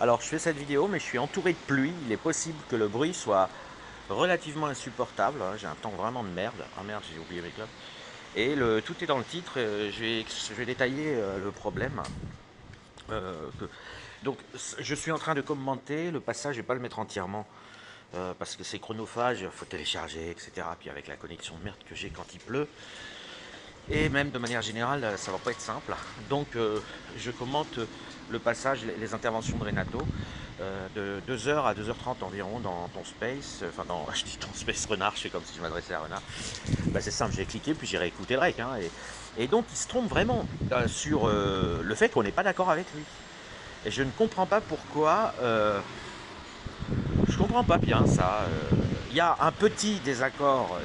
Alors je fais cette vidéo mais je suis entouré de pluie, il est possible que le bruit soit relativement insupportable, hein. J'ai un temps vraiment de merde, ah merde j'ai oublié mes clubs. Et tout est dans le titre, je vais détailler le problème. Que- donc je suis en train de commenter le passage, je vais pas le mettre entièrement parce que c'est chronophage, il faut télécharger, etc. Puis avec la connexion de merde que j'ai quand il pleut, et même de manière générale, ça va pas être simple. Donc je commente le passage, les interventions de Renato, de 2h à 2h30 environ dans ton space, enfin dans, je dis ton space Renard, je fais comme si je m'adressais à Renard. Bah, c'est simple, j'ai cliqué puis j'ai réécouté le rec. Hein, et donc il se trompe vraiment sur le fait qu'on n'est pas d'accord avec lui. Et je ne comprends pas pourquoi, je comprends pas bien ça. Il y a un petit désaccord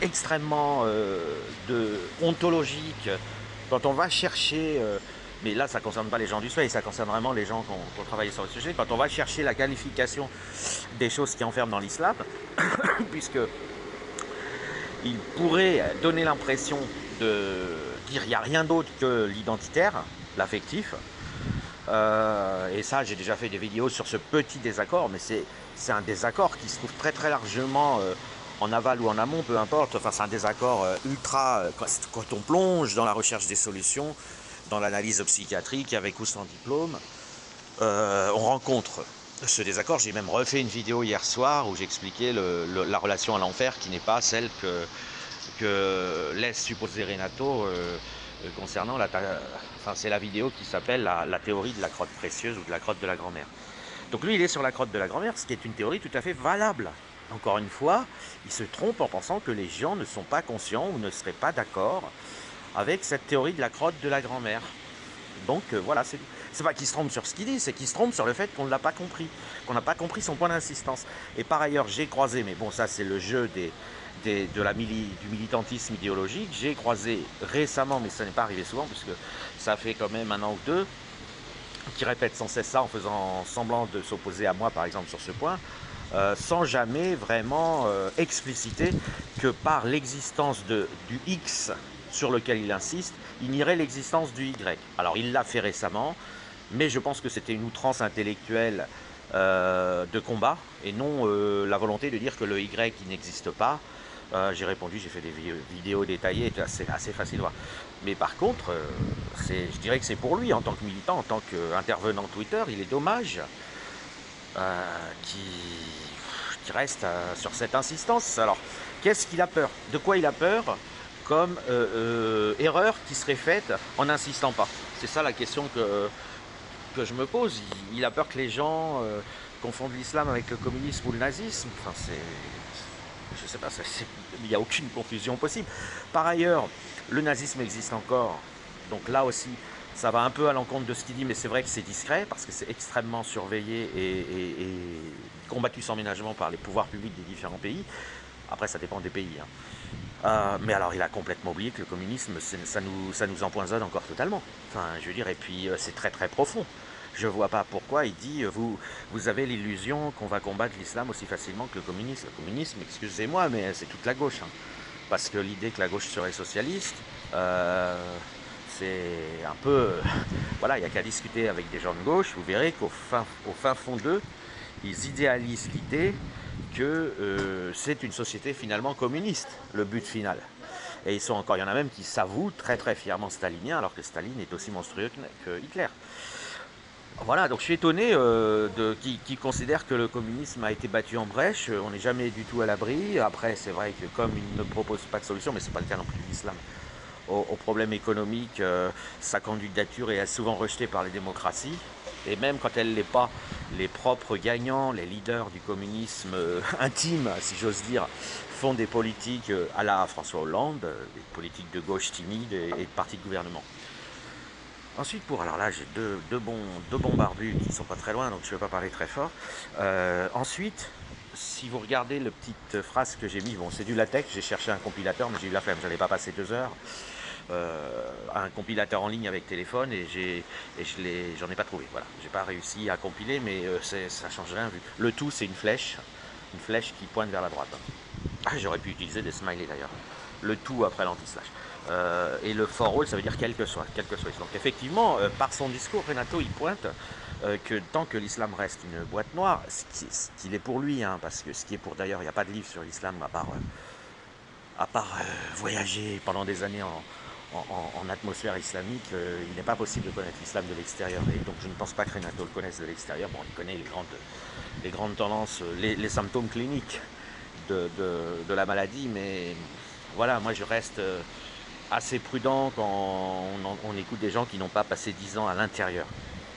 extrêmement ontologique quand on va chercher, mais là ça ne concerne pas les gens du soleil, ça concerne vraiment les gens qui ont travaillé sur le sujet, quand on va chercher la qualification des choses qui enferment dans l'islam, puisque il pourrait donner l'impression de dire qu'il n'y a rien d'autre que l'identitaire, l'affectif. Et ça, j'ai déjà fait des vidéos sur ce petit désaccord, mais c'est un désaccord qui se trouve très très largement en aval ou en amont, peu importe. Enfin, c'est un désaccord ultra. Quand on plonge dans la recherche des solutions, dans l'analyse psychiatrique, avec ou sans diplôme, on rencontre ce désaccord. J'ai même refait une vidéo hier soir où j'expliquais la relation à l'enfer qui n'est pas celle que laisse supposer Renato concernant enfin, c'est la vidéo qui s'appelle la théorie de la crotte précieuse ou de la crotte de la grand-mère. Donc lui, il est sur la crotte de la grand-mère, ce qui est une théorie tout à fait valable. Encore une fois, il se trompe en pensant que les gens ne sont pas conscients ou ne seraient pas d'accord avec cette théorie de la crotte de la grand-mère. Donc voilà, c'est pas qu'il se trompe sur ce qu'il dit, c'est qu'il se trompe sur le fait qu'on ne l'a pas compris, qu'on n'a pas compris son point d'insistance. Et par ailleurs, j'ai croisé, mais bon, ça c'est le jeu du militantisme idéologique, j'ai croisé récemment, mais ça n'est pas arrivé souvent, puisque ça fait quand même un an ou deux, qui répète sans cesse ça en faisant semblant de s'opposer à moi, par exemple, sur ce point, sans jamais vraiment expliciter que par l'existence du X sur lequel il insiste, il nierait l'existence du Y. Alors il l'a fait récemment, mais je pense que c'était une outrance intellectuelle de combat, et non la volonté de dire que le Y il n'existe pas. J'ai répondu, j'ai fait des vidéos détaillées, c'est assez facile à voir. Mais par contre, je dirais que c'est pour lui, en tant que militant, en tant qu'intervenant Twitter, il est dommage qui reste sur cette insistance. Alors, qu'est-ce qu'il a peur? De quoi il a peur comme erreur qui serait faite en n'insistant pas? C'est ça la question que je me pose. Il a peur que les gens confondent l'islam avec le communisme ou le nazisme. Enfin, je sais pas, il n'y a aucune confusion possible. Par ailleurs, le nazisme existe encore. Donc là aussi, ça va un peu à l'encontre de ce qu'il dit, mais c'est vrai que c'est discret parce que c'est extrêmement surveillé et combattu sans ménagement par les pouvoirs publics des différents pays. Après, ça dépend des pays. Hein. Mais alors, il a complètement oublié que le communisme, ça nous empoisonne encore totalement. Enfin, je veux dire, et puis c'est très très profond. Je vois pas pourquoi il dit vous avez l'illusion qu'on va combattre l'islam aussi facilement que le communisme. Le communisme, excusez-moi, mais c'est toute la gauche. Hein. Parce que l'idée que la gauche serait socialiste, c'est un peu. Voilà, il n'y a qu'à discuter avec des gens de gauche, vous verrez au fin fond d'eux, ils idéalisent l'idée que c'est une société finalement communiste, le but final. Et il y en a même qui s'avouent très très fièrement staliniens, alors que Staline est aussi monstrueux que Hitler. Voilà, donc je suis étonné qui considère que le communisme a été battu en brèche. On n'est jamais du tout à l'abri. Après, c'est vrai que comme il ne propose pas de solution, mais ce n'est pas le cas non plus de l'islam, au problème économique, sa candidature est souvent rejetée par les démocraties. Et même quand elle ne l'est pas, les propres gagnants, les leaders du communisme intime, si j'ose dire, font des politiques à la François Hollande, des politiques de gauche timides et de partis de gouvernement. Ensuite, alors là, j'ai deux bons barbus qui ne sont pas très loin, donc je ne vais pas parler très fort. Ensuite, si vous regardez la petite phrase que j'ai mis, bon, c'est du latex, j'ai cherché un compilateur, mais j'ai eu la flemme, j'allais pas passer 2 heures. Un compilateur en ligne avec téléphone j'en ai pas trouvé. Voilà, j'ai pas réussi à compiler, mais ça change rien vu. Le tout, c'est une flèche qui pointe vers la droite. Ah, j'aurais pu utiliser des smileys d'ailleurs. Le tout après l'anti-slash. Et le fort rôle, ça veut dire quel que soit. Donc effectivement, par son discours, Renato, il pointe que tant que l'islam reste une boîte noire, ce qu'il est pour lui, hein, parce que ce qui est pour d'ailleurs, il n'y a pas de livre sur l'islam à part voyager pendant des années en atmosphère islamique, il n'est pas possible de connaître l'islam de l'extérieur. Et donc je ne pense pas que Renato le connaisse de l'extérieur. Bon, il connaît les grandes tendances, les symptômes cliniques de la maladie, mais voilà, moi je reste assez prudent quand on écoute des gens qui n'ont pas passé 10 ans à l'intérieur.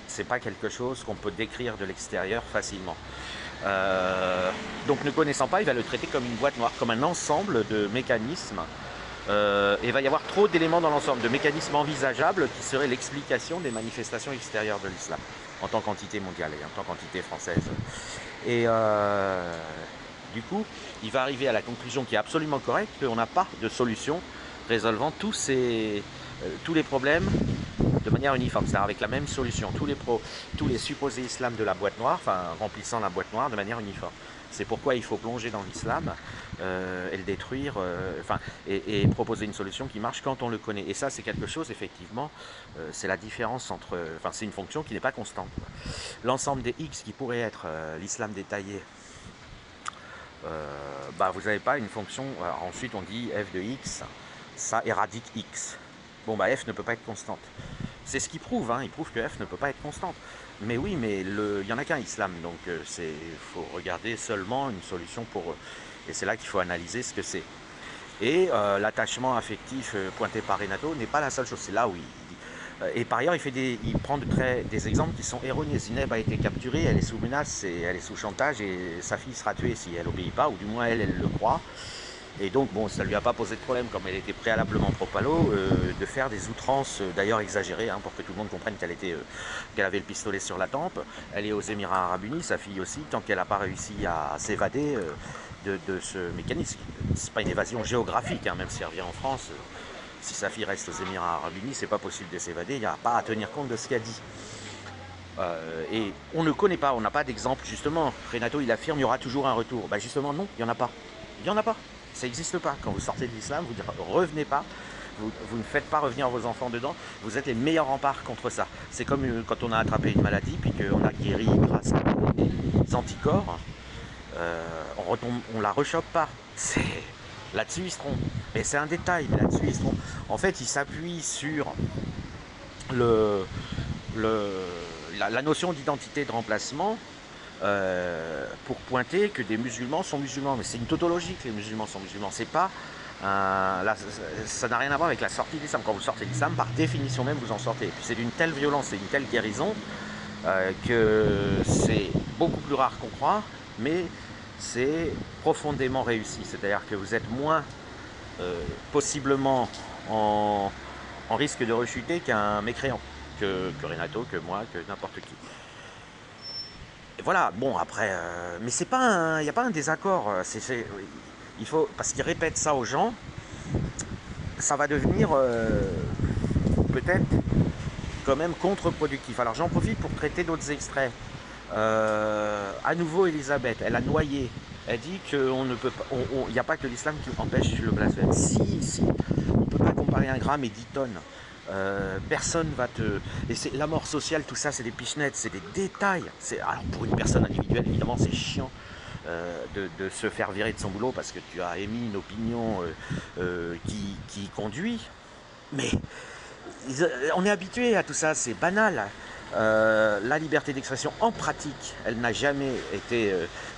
C'est pas quelque chose qu'on peut décrire de l'extérieur facilement. Donc ne connaissant pas, il va le traiter comme une boîte noire, comme un ensemble de mécanismes. Et il va y avoir trop d'éléments dans l'ensemble, de mécanismes envisageables qui seraient l'explication des manifestations extérieures de l'islam, en tant qu'entité mondiale et en tant qu'entité française. Et du coup, il va arriver à la conclusion qui est absolument correcte, qu'on n'a pas de solution résolvant tous les problèmes de manière uniforme, c'est-à-dire avec la même solution, tous les supposés islams de la boîte noire, enfin remplissant la boîte noire de manière uniforme. C'est pourquoi il faut plonger dans l'islam et le détruire, et proposer une solution qui marche quand on le connaît. Et ça, c'est quelque chose, effectivement, c'est la différence entre... Enfin, c'est une fonction qui n'est pas constante. L'ensemble des X qui pourrait être l'islam détaillé, vous n'avez pas une fonction... ensuite, on dit f de x, ça éradique x. Bon, f ne peut pas être constante. C'est ce qu'il prouve, hein, il prouve que f ne peut pas être constante. Mais oui, mais il n'y en a qu'un islam, donc il faut regarder seulement une solution pour eux. Et c'est là qu'il faut analyser ce que c'est. Et l'attachement affectif pointé par Renato n'est pas la seule chose, c'est là où et par ailleurs, il prend des exemples qui sont erronés. Zineb a été capturée, elle est sous menace, elle est sous chantage, et sa fille sera tuée si elle n'obéit pas, ou du moins elle le croit. Et donc, bon, ça ne lui a pas posé de problème, comme elle était préalablement pro-Palo, de faire des outrances, d'ailleurs exagérées, hein, pour que tout le monde comprenne qu'elle avait le pistolet sur la tempe. Elle est aux Émirats Arabes Unis, sa fille aussi, tant qu'elle n'a pas réussi à s'évader de ce mécanisme. Ce n'est pas une évasion géographique, hein, même si elle revient en France. Si sa fille reste aux Émirats Arabes Unis, c'est pas possible de s'évader, il n'y a pas à tenir compte de ce qu'elle dit. Et on ne connaît pas, on n'a pas d'exemple, justement. Renato, il affirme qu'il y aura toujours un retour. Justement, non, il n'y en a pas. Il n'y en a pas. Ça n'existe pas. Quand vous sortez de l'islam, vous ne revenez pas. Vous ne faites pas revenir vos enfants dedans. Vous êtes les meilleurs remparts contre ça. C'est comme quand on a attrapé une maladie, puis qu'on a guéri grâce à des anticorps. On la rechoppe pas. Là-dessus, ils se trompent. Mais c'est un détail, mais là-dessus, ils se trompent. En fait, ils s'appuient sur la notion d'identité de remplacement pour pointer que des musulmans sont musulmans. Mais c'est une tautologie que les musulmans sont musulmans. C'est pas... ça n'a rien à voir avec la sortie de l'islam. Quand vous sortez de l'islam, par définition même, vous en sortez. Et puis c'est d'une telle violence et d'une telle guérison que c'est beaucoup plus rare qu'on croit, mais c'est profondément réussi. C'est-à-dire que vous êtes moins possiblement en risque de rechuter qu'un mécréant, que Renato, que moi, que n'importe qui. Et voilà, bon après, mais c'est pas il n'y a pas un désaccord. Il faut, parce qu'il répète ça aux gens, ça va devenir peut-être quand même contre-productif. Alors j'en profite pour traiter d'autres extraits. À nouveau, Elisabeth, elle a noyé. Elle dit qu'on ne peut pas, il n'y a pas que l'islam qui empêche le blasphème. Si, on ne peut pas comparer un gramme et 10 tonnes. Personne va te... Et c'est la mort sociale, tout ça, c'est des pichenettes, c'est des détails. Alors pour une personne individuelle, évidemment, c'est chiant de se faire virer de son boulot parce que tu as émis une opinion qui conduit. Mais on est habitué à tout ça, c'est banal. La liberté d'expression en pratique, elle n'a jamais été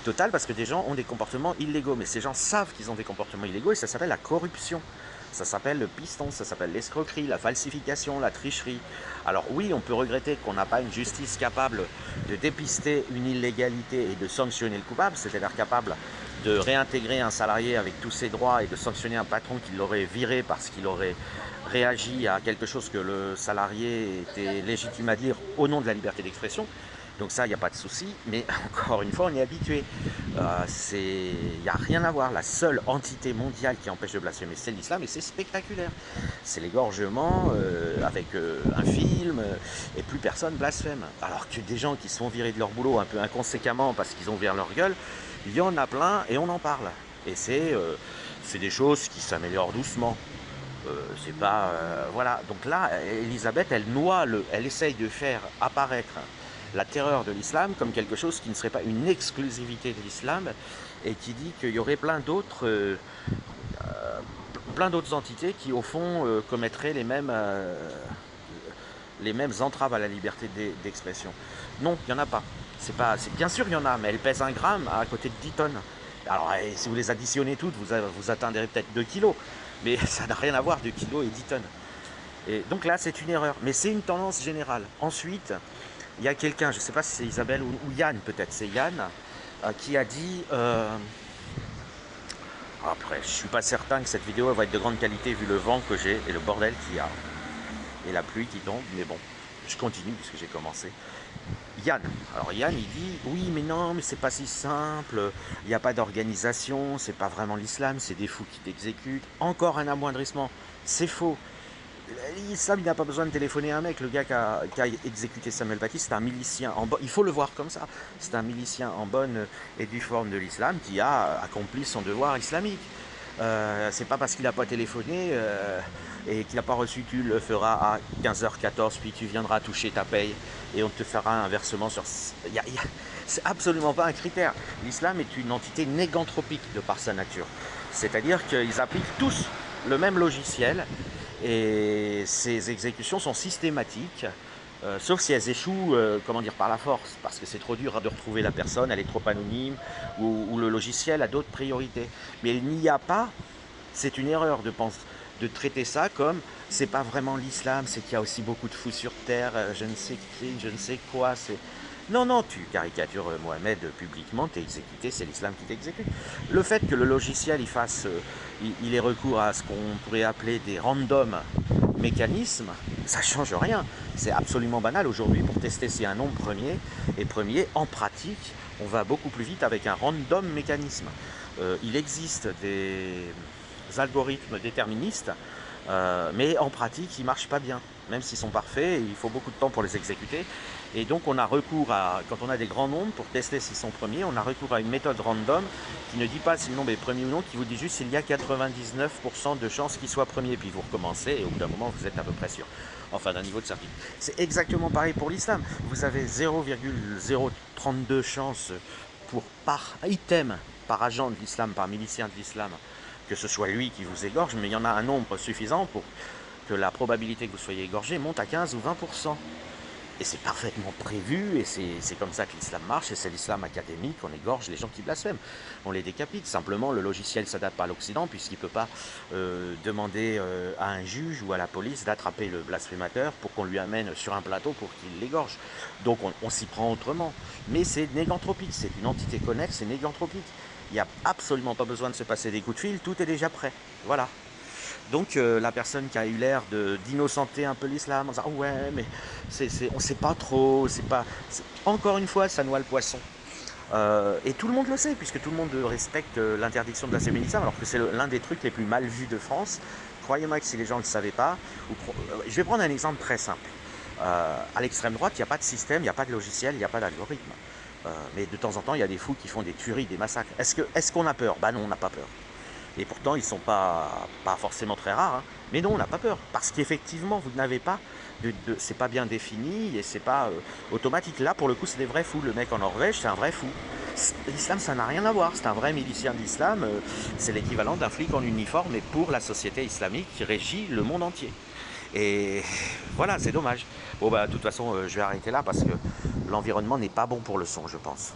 totale parce que des gens ont des comportements illégaux. Mais ces gens savent qu'ils ont des comportements illégaux et ça s'appelle la corruption. Ça s'appelle le piston, ça s'appelle l'escroquerie, la falsification, la tricherie. Alors oui, on peut regretter qu'on n'a pas une justice capable de dépister une illégalité et de sanctionner le coupable, c'est-à-dire capable de réintégrer un salarié avec tous ses droits et de sanctionner un patron qui l'aurait viré parce qu'il aurait réagi à quelque chose que le salarié était légitime à dire au nom de la liberté d'expression. Donc ça, il n'y a pas de souci, mais encore une fois, on est habitué. Il n'y a rien à voir. La seule entité mondiale qui empêche de blasphémer, c'est l'islam, et c'est spectaculaire. C'est l'égorgement avec un film, et plus personne blasphème. Alors que des gens qui se font virer de leur boulot un peu inconséquemment parce qu'ils ont ouvert leur gueule, il y en a plein, et on en parle. Et c'est des choses qui s'améliorent doucement. C'est pas... voilà. Donc là, Elisabeth, elle essaye de faire apparaître la terreur de l'islam comme quelque chose qui ne serait pas une exclusivité de l'islam et qui dit qu'il y aurait plein d'autres entités qui, au fond, commettraient les mêmes entraves à la liberté d'expression. Non, il n'y en a pas. Bien sûr, il y en a, mais elles pèsent 1 gramme à côté de 10 tonnes. Alors, si vous les additionnez toutes, vous atteindrez peut-être 2 kilos. Mais ça n'a rien à voir, 2 kilos et 10 tonnes. Et donc là, c'est une erreur. Mais c'est une tendance générale. Ensuite, il y a quelqu'un, je ne sais pas si c'est Isabelle ou Yann peut-être, c'est Yann, qui a dit... après, je ne suis pas certain que cette vidéo va être de grande qualité vu le vent que j'ai et le bordel qu'il y a. Et la pluie qui tombe, mais bon, je continue puisque j'ai commencé. Yann, alors Yann il dit oui mais non mais c'est pas si simple, il n'y a pas d'organisation, c'est pas vraiment l'islam, c'est des fous qui t'exécutent. Encore un amoindrissement, c'est faux. L'islam il n'a pas besoin de téléphoner à un mec, le gars qui a exécuté Samuel Paty c'est un milicien, il faut le voir comme ça, c'est un milicien en bonne et due forme de l'islam qui a accompli son devoir islamique. C'est pas parce qu'il n'a pas téléphoné et qu'il n'a pas reçu, tu le feras à 15h14, puis tu viendras toucher ta paye et on te fera un versement sur... C'est absolument pas un critère. L'islam est une entité négantropique de par sa nature. C'est-à-dire qu'ils appliquent tous le même logiciel et ces exécutions sont systématiques. Sauf si elles échouent, comment dire, par la force, parce que c'est trop dur de retrouver la personne, elle est trop anonyme, ou le logiciel a d'autres priorités. Mais il n'y a pas, c'est une erreur de traiter ça comme, c'est pas vraiment l'islam, c'est qu'il y a aussi beaucoup de fous sur terre, je ne sais qui, je ne sais quoi, c'est... Non, non, tu caricatures Mohamed publiquement, t'es exécuté, c'est l'islam qui t'exécute. Le fait que le logiciel il ait recours à ce qu'on pourrait appeler des random mécanismes, ça ne change rien. C'est absolument banal aujourd'hui pour tester si un nombre est premier. En pratique, on va beaucoup plus vite avec un random mécanisme. Il existe des algorithmes déterministes, mais en pratique, ils ne marchent pas bien. Même s'ils sont parfaits, il faut beaucoup de temps pour les exécuter. Et donc on a recours à, quand on a des grands nombres, pour tester s'ils sont premiers, on a recours à une méthode random qui ne dit pas si le nombre est premier ou non, qui vous dit juste s'il y a 99% de chances qu'il soit premier. Puis vous recommencez et au bout d'un moment vous êtes à peu près sûr. Enfin d'un niveau de certitude. C'est exactement pareil pour l'islam. Vous avez 0,032 chances par item, par agent de l'islam, par milicien de l'islam, que ce soit lui qui vous égorge, mais il y en a un nombre suffisant pour que la probabilité que vous soyez égorgé monte à 15 ou 20%. Et c'est parfaitement prévu, et c'est comme ça que l'islam marche, et c'est l'islam académique, on égorge les gens qui blasphèment, on les décapite. Simplement, le logiciel ne s'adapte pas à l'Occident, puisqu'il ne peut pas demander à un juge ou à la police d'attraper le blasphémateur pour qu'on lui amène sur un plateau pour qu'il l'égorge. Donc on s'y prend autrement. Mais c'est négantropique, c'est une entité connexe, c'est négantropique. Il n'y a absolument pas besoin de se passer des coups de fil, tout est déjà prêt. Voilà. Donc la personne qui a eu l'air d'innocenter un peu l'islam en disant oh ouais mais on ne sait pas trop, encore une fois ça noie le poisson. Et tout le monde le sait puisque tout le monde respecte l'interdiction de blasphémer l'islam alors que c'est l'un des trucs les plus mal vus de France. Croyez-moi que si les gens ne le savaient pas, je vais prendre un exemple très simple. À l'extrême droite il n'y a pas de système, il n'y a pas de logiciel, il n'y a pas d'algorithme. Mais de temps en temps il y a des fous qui font des tueries, des massacres. Est-ce qu'on a peur? Bah non, on n'a pas peur. Et pourtant, ils ne sont pas forcément très rares. Hein. Mais non, on n'a pas peur. Parce qu'effectivement, vous n'avez pas c'est pas bien défini et c'est pas automatique. Là, pour le coup, c'est des vrais fous. Le mec en Norvège, c'est un vrai fou. L'islam, ça n'a rien à voir. C'est un vrai milicien d'islam. C'est l'équivalent d'un flic en uniforme, mais pour la société islamique qui régit le monde entier. Et voilà, c'est dommage. Bon, bah, de toute façon, je vais arrêter là parce que l'environnement n'est pas bon pour le son, je pense.